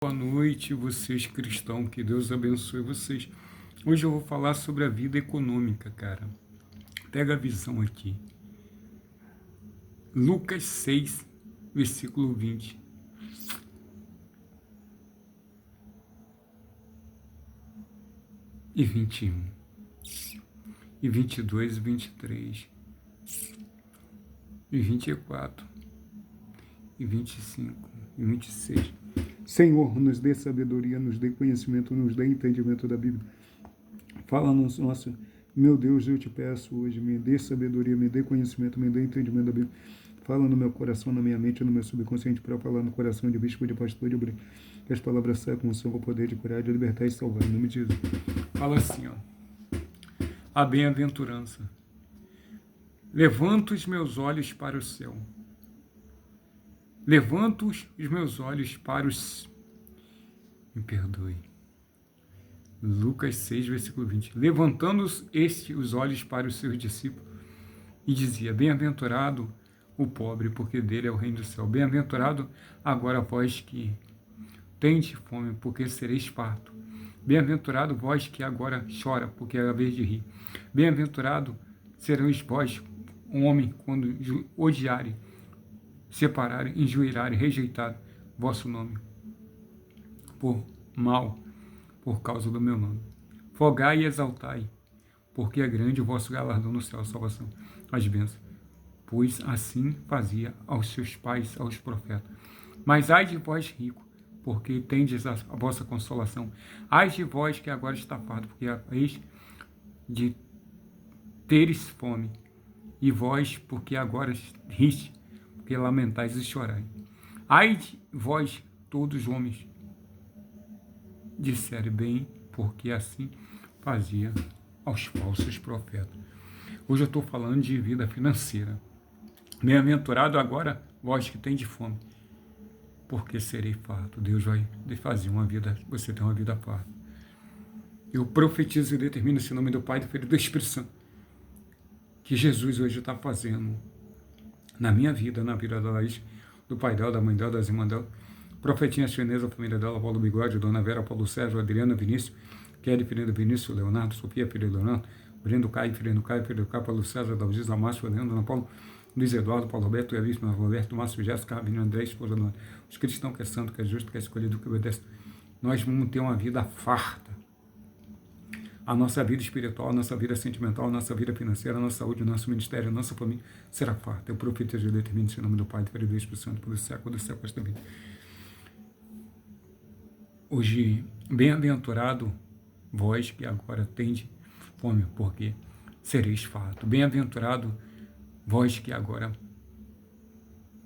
Boa noite, vocês cristãos, que Deus abençoe vocês. Hoje eu vou falar sobre a vida econômica, cara. Pega a visão aqui. Lucas 6, versículo 20. E 21. E 22 e 23. E 24. E 25. E 26. Senhor, nos dê sabedoria, nos dê conhecimento, nos dê entendimento da Bíblia. Fala-nos, nosso, meu Deus, eu te peço hoje, me dê sabedoria, me dê conhecimento, me dê entendimento da Bíblia. Fala no meu coração, na minha mente, no meu subconsciente, para falar no coração de bispo, de pastor, de obreiro. Que as palavras saiam com o seu poder de curar, de libertar e salvar. Em nome de Jesus. Fala assim, ó. A bem-aventurança. Levanto os meus olhos para o céu. Levanto os meus olhos para os... Me perdoe. Lucas 6, versículo 20. Levantando os olhos para os seus discípulos, e dizia: Bem-aventurado o pobre, porque dele é o reino do céu. Bem-aventurado agora vós que tendes fome, porque sereis farto. Bem-aventurado vós que agora chora, porque é a vez de rir. Bem-aventurado sereis vós, homem, quando odiarem, separarem, injuriarem, rejeitarem vosso nome por mal, por causa do meu nome. Folgai e exaltai, porque é grande o vosso galardão no céu, a salvação, as bênçãos. Pois assim fazia aos seus pais, aos profetas. Mas ai de vós, rico, porque tendes a vossa consolação. Ai de vós que agora está farto, porque eis de teres fome. E vós, porque agora riste, porque lamentais e chorai. Ai de vós, todos os homens, disseram bem, porque assim fazia aos falsos profetas. Hoje eu estou falando de vida financeira. Bem-aventurado agora vós que tem de fome, porque serei farto. Deus vai fazer uma vida, você tem uma vida farta. Eu profetizo e determino esse nome do Pai, do Filho e do Espírito Santo, que Jesus hoje está fazendo na minha vida, na vida da Laís, do pai dela, da mãe dela, das irmãs dela, Profetinha Chinesa, a família dela, Paulo Bigode, Dona Vera, Paulo Sérgio, Adriana, Vinícius, Kelly, filho do Vinícius, Leonardo, Sofia, filho do Leonardo, Brendo Caio, filho do Caio, filho do Caio, Paulo César, Dalgisa, Márcio, Leandro, Ana Paulo, Luiz Eduardo, Paulo Roberto, Elisma, Roberto, Márcio, Jéssica, Rabino, André, esposa do os cristãos que é santo, que é justo, que é escolhido, que obedece. Nós vamos ter uma vida farta. A nossa vida espiritual, a nossa vida sentimental, a nossa vida financeira, a nossa saúde, o nosso ministério, a nossa família será farta. Eu profetizo e determino esse nome do Pai, do Filho e do Espírito Santo, pelo século dos séculos da vida. Hoje, bem-aventurado vós que agora tendes fome, porque sereis farto. Bem-aventurado vós que agora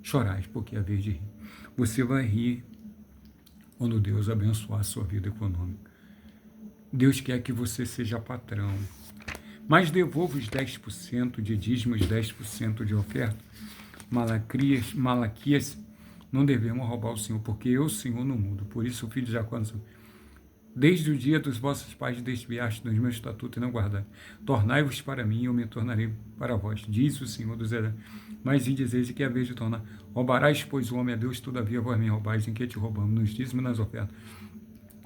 chorais, porque é a vez de rir. Você vai rir quando Deus abençoar a sua vida econômica. Deus quer que você seja patrão. Mas devolva os 10% de dízimo, os 10% de oferta. Malaquias, não devemos roubar o Senhor, porque eu, Senhor, não mudo. Por isso o filho de Jacó, desde o dia dos vossos pais desviaste dos meus estatutos e não guardaste. Tornai-vos para mim e eu me tornarei para vós, diz o Senhor dos Exércitos. Mas em dizeis que é a vez de tornar. Roubarás, pois, o homem a Deus, todavia vós me roubais, em que te roubamos, nos dízimos e nas ofertas.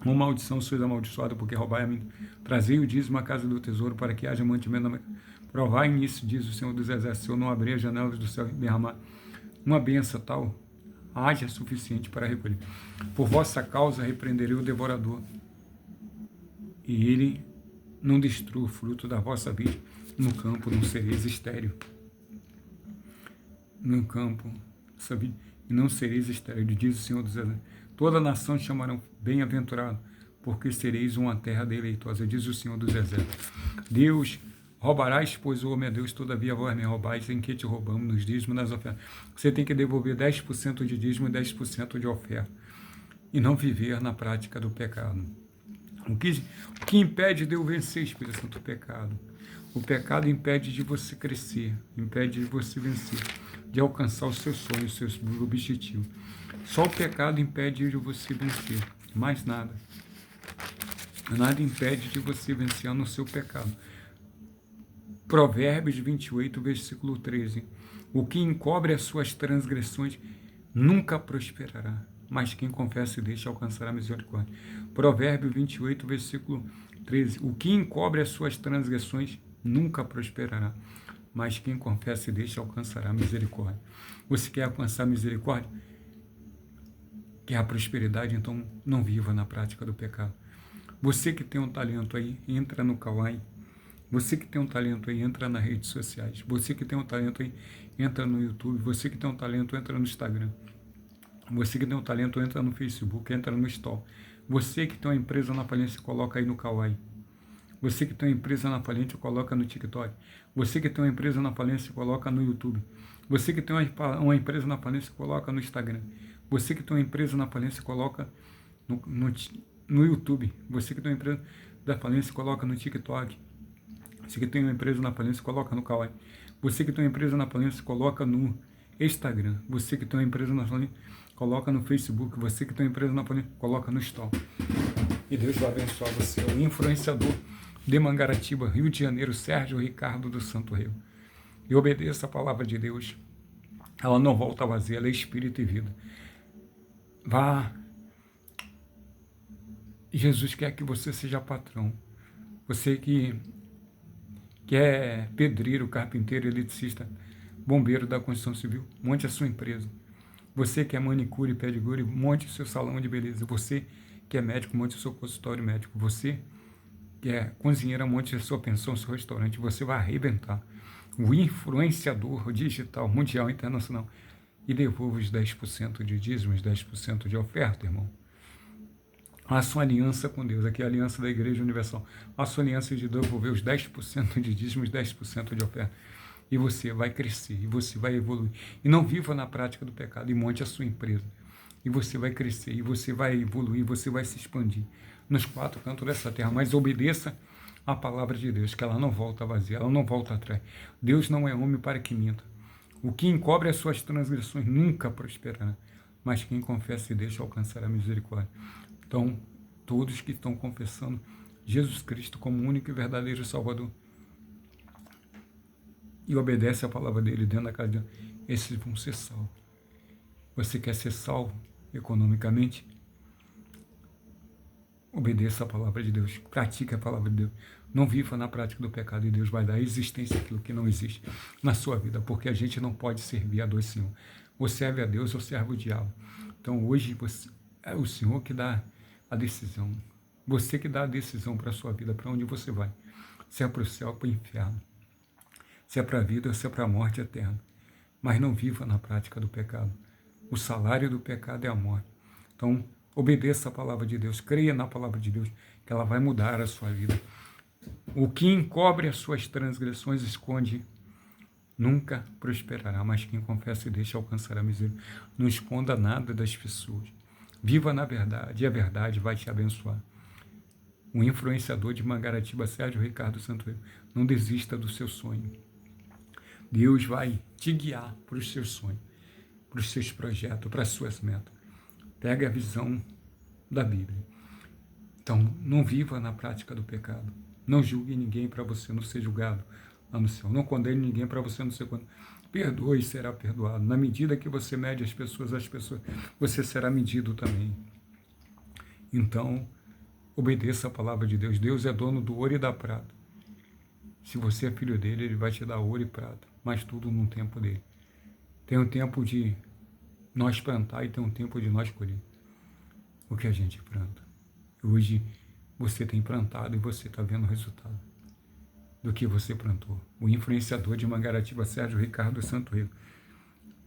Uma maldição sois amaldiçoada, porque roubai a mim. Trazei o dízimo à casa do tesouro, para que haja mantimento. Provai nisso, diz o Senhor dos Exércitos, se eu não abrir as janelas do céu e derramar uma benção tal, haja suficiente para recolher. Por vossa causa repreenderei o devorador, e ele não destrua o fruto da vossa vida. No campo não sereis estéril. No campo, sabe? E não sereis estéril, diz o Senhor dos Exércitos. Toda nação chamarão bem-aventurado, porque sereis uma terra deleitosa, diz o Senhor dos Exércitos. Deus, roubarás, pois o homem é Deus, todavia vós me roubais, em que te roubamos, nos dízimos nas ofertas. Você tem que devolver 10% de dízimo e 10% de oferta, e não viver na prática do pecado. O que impede de eu vencer, Espírito Santo, o pecado? O pecado impede de você crescer, impede de você vencer, de alcançar os seus sonhos, os seus objetivos. Só o pecado impede de você vencer, mais nada. Nada impede de você vencer no seu pecado. Provérbios 28, versículo 13. O que encobre as suas transgressões nunca prosperará. mas quem confessa e deixa alcançará misericórdia. Provérbio 28, versículo 13. O que encobre as suas transgressões nunca prosperará, mas quem confessa e deixa alcançará misericórdia. Você quer alcançar misericórdia? Quer a prosperidade? Então não viva na prática do pecado. Você que tem um talento aí, entra no Kawaii. Você que tem um talento aí, entra nas redes sociais. Você que tem um talento aí, entra no YouTube. Você que tem um talento, entra no Instagram. Você que tem um talento, entra no Facebook, entra no Store. Você que tem uma empresa na falência, coloca aí no Kawaii. Você que tem uma empresa na falência, coloca no TikTok. Você que tem uma empresa na falência, coloca no YouTube. Você que tem uma empresa na falência, coloca no Instagram. Você que tem uma empresa na falência, coloca no YouTube. Você que tem uma empresa da falência, coloca no TikTok. Você que tem uma empresa na falência, coloca no Kawaii. Você que tem uma empresa na falência, coloca no Instagram. Você que tem uma empresa na falência, coloca no Facebook. Você que tem uma empresa na falência, coloca no Store. E Deus vai abençoar você. O influenciador de Mangaratiba, Rio de Janeiro, Sérgio Ricardo do Santo Rio. E obedeça a palavra de Deus. Ela não volta vazia, ela é espírito e vida. Vá. Jesus quer que você seja patrão. Você que é pedreiro, carpinteiro, eletricista, bombeiro da construção civil, monte a sua empresa. Você que é manicure e pedicure, monte o seu salão de beleza. Você que é médico, monte o seu consultório médico. Você que é cozinheira, monte a sua pensão, o seu restaurante. Você vai arrebentar. O influenciador digital, mundial, internacional. E devolva os 10% de dízimos, 10% de oferta, irmão. A sua aliança com Deus, aqui é a aliança da Igreja Universal, a sua aliança de devolver os 10% de dízimos, 10% de oferta. E você vai crescer, e você vai evoluir. E não viva na prática do pecado, e monte a sua empresa. E você vai crescer, e você vai evoluir, você vai se expandir nos 4 cantos dessa terra. Mas obedeça a palavra de Deus, que ela não volta vazia, ela não volta atrás. Deus não é homem para que minta. O que encobre as suas transgressões nunca prosperará, mas quem confessa e deixa alcançará misericórdia. Então, todos que estão confessando Jesus Cristo como único e verdadeiro Salvador e obedece a palavra dele dentro da casa de Deus, esses vão ser salvos. Você quer ser salvo economicamente? Obedeça a palavra de Deus, pratique a palavra de Deus. Não viva na prática do pecado e Deus vai dar existência àquilo que não existe na sua vida, porque a gente não pode servir a dois senhores. Ou serve a Deus ou serve o diabo. Então hoje é o Senhor que dá a decisão. Você que dá a decisão para a sua vida, para onde você vai. Se é para o céu ou para o inferno. Se é para a vida ou se é para a morte eterna. Mas não viva na prática do pecado. O salário do pecado é a morte. Então, obedeça a palavra de Deus. Creia na palavra de Deus, que ela vai mudar a sua vida. O que encobre as suas transgressões esconde, nunca prosperará. Mas quem confessa e deixa alcançará misericórdia. Não esconda nada das pessoas. Viva na verdade, e a verdade vai te abençoar. O influenciador de Mangaratiba, Sérgio Ricardo Santo Rio, não desista do seu sonho. Deus vai te guiar para os seus sonhos, para os seus projetos, para as suas metas. Pega a visão da Bíblia. Então, não viva na prática do pecado. Não julgue ninguém para você não ser julgado lá no céu. Não condene ninguém para você não ser condenado. Perdoe e será perdoado. Na medida que você mede as pessoas, você será medido também. Então, obedeça a palavra de Deus. Deus é dono do ouro e da prata. Se você é filho dele, ele vai te dar ouro e prata, mas tudo no tempo dele. Tem um tempo de nós plantar e tem um tempo de nós colher o que a gente planta. Hoje você tem plantado e você está vendo o resultado do que você plantou. O influenciador de Mangaratiba, Sérgio Ricardo Santo Rio.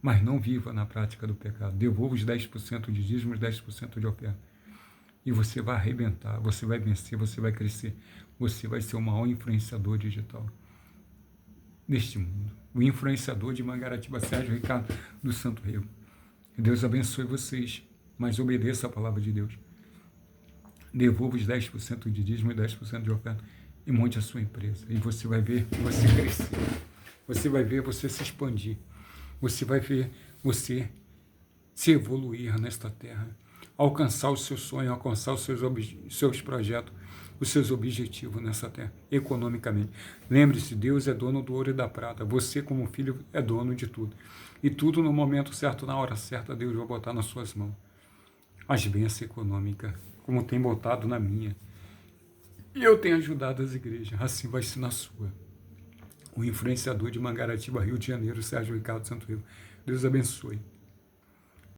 Mas não viva na prática do pecado. Devolva os 10% de dízimos, 10% de oferta. E você vai arrebentar, você vai vencer, você vai crescer. Você vai ser o maior influenciador digital neste mundo. O influenciador de Mangaratiba, Sérgio Ricardo do Santo Rio. Que Deus abençoe vocês, mas obedeça a palavra de Deus. Devolva os 10% de dízimo e 10% de oferta e monte a sua empresa. E você vai ver você crescer. Você vai ver você se expandir. Você vai ver você se evoluir nesta terra. Alcançar o seu sonho, alcançar os seus projetos, os seus objetivos nessa terra, economicamente. Lembre-se, Deus é dono do ouro e da prata. Você, como filho, é dono de tudo. E tudo no momento certo, na hora certa, Deus vai botar nas suas mãos. as bênçãos econômicas, como tem botado na minha. E eu tenho ajudado as igrejas, assim vai ser na sua. O influenciador de Mangaratiba, Rio de Janeiro, Sérgio Ricardo Santo Rio. Deus abençoe.